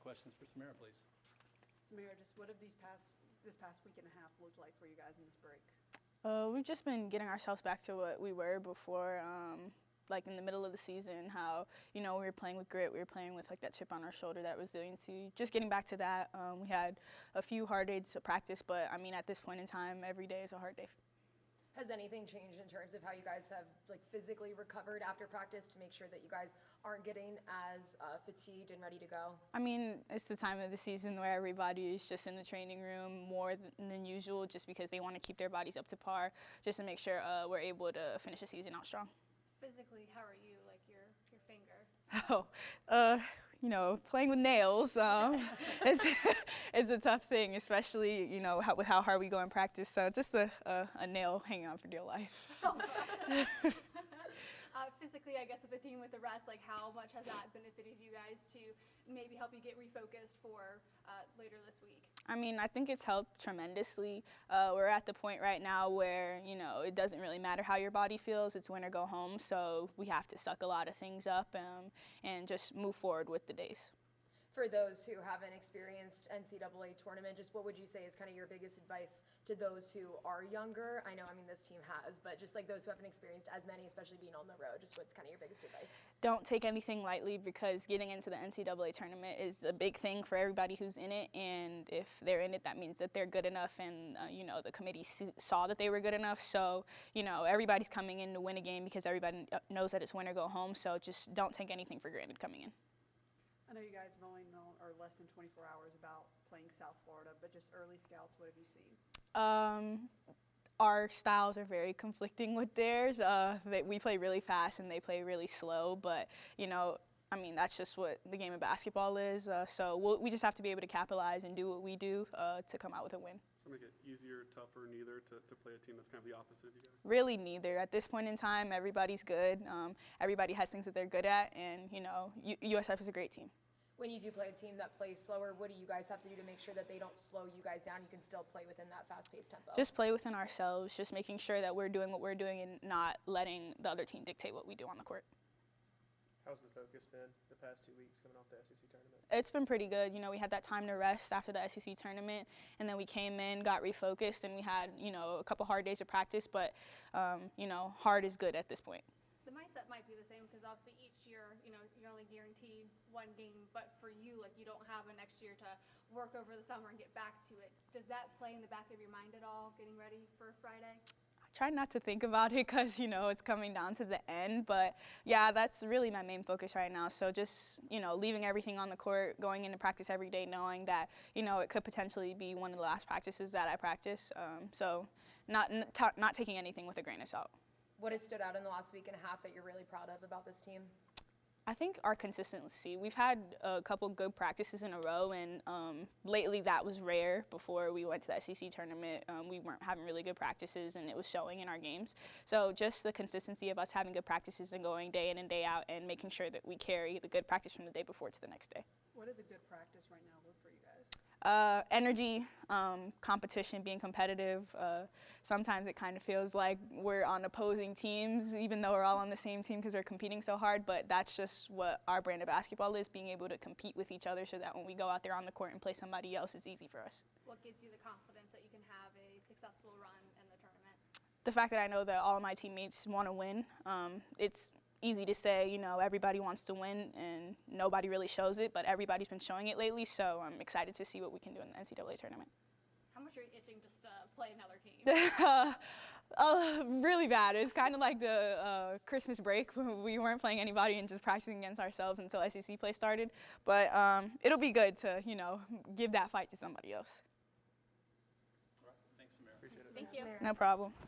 questions for Samara, please. Samara, just what have this past week and a half looked like for you guys in this break? We've just been getting ourselves back to what we were before, like in the middle of the season, how, we were playing with grit, we were playing with like that chip on our shoulder, that resiliency, just getting back to that. We had a few hard days to practice, but I mean, at this point in time, every day is a hard day. Has anything changed in terms of how you guys have like physically recovered after practice to make sure that you guys aren't getting as fatigued and ready to go? I mean, it's the time of the season where everybody is just in the training room more than usual, just because they want to keep their bodies up to par, just to make sure we're able to finish the season out strong. Physically, how are you, like your finger? Oh, playing with nails is a tough thing, especially, with how hard we go in practice. So just a nail hanging on for dear life. Physically, I guess with the team, with the rest, like how much has that benefited you guys to maybe help you get refocused for later this week? I mean, I think it's helped tremendously. We're at the point right now where, it doesn't really matter how your body feels. It's win or go home. So we have to suck a lot of things up and just move forward with the days. For those who haven't experienced NCAA tournament, just what would you say is kind of your biggest advice to those who are younger? I know, this team has, but just like those who haven't experienced as many, especially being on the road, just what's kind of your biggest advice? Don't take anything lightly, because getting into the NCAA tournament is a big thing for everybody who's in it, and if they're in it, that means that they're good enough, and the committee saw that they were good enough. So everybody's coming in to win a game because everybody knows that it's win or go home. So just don't take anything for granted coming in. I know you guys have only known, or less than 24 hours about playing South Florida, but just early scouts, what have you seen? Our styles are very conflicting with theirs. We play really fast and they play really slow, but that's just what the game of basketball is. So we just have to be able to capitalize and do what we do to come out with a win. So make it easier, tougher, neither to play a team that's kind of the opposite of you guys? Really neither. At this point in time, everybody's good. Everybody has things that they're good at, and USF is a great team. When you do play a team that plays slower, what do you guys have to do to make sure that they don't slow you guys down? You can still play within that fast-paced tempo. Just play within ourselves, just making sure that we're doing what we're doing and not letting the other team dictate what we do on the court. How's the focus been the past 2 weeks coming off the SEC tournament? It's been pretty good. We had that time to rest after the SEC tournament, and then we came in, got refocused, and we had, a couple hard days of practice, but, hard is good at this point. The mindset might be the same, because obviously each year, you're only guaranteed one game, but for you, like, you don't have a next year to work over the summer and get back to it. Does that play in the back of your mind at all, getting ready for Friday? I try not to think about it because, it's coming down to the end, but yeah, that's really my main focus right now. So just, leaving everything on the court, going into practice every day, knowing that, it could potentially be one of the last practices that I practice. So not taking anything with a grain of salt. What has stood out in the last week and a half that you're really proud of about this team? I think our consistency. We've had a couple good practices in a row, and lately that was rare. Before we went to the SEC tournament, we weren't having really good practices, and it was showing in our games. So just the consistency of us having good practices and going day in and day out and making sure that we carry the good practice from the day before to the next day. What does a good practice right now look for you guys? Energy, competition, being competitive. Sometimes it kind of feels like we're on opposing teams, even though we're all on the same team because we're competing so hard, but that's just what our brand of basketball is, being able to compete with each other so that when we go out there on the court and play somebody else, it's easy for us. What gives you the confidence that you can have a successful run in the tournament? The fact that I know that all of my teammates want to win. It's easy to say, everybody wants to win, and nobody really shows it, but everybody's been showing it lately, so I'm excited to see what we can do in the NCAA tournament. How much are you itching just to play another team? Really bad. It's kind of like the Christmas break. We weren't playing anybody and just practicing against ourselves until SEC play started, but it'll be good to, give that fight to somebody else. All right. Thanks, Samara. Appreciate it. Thank you. No problem.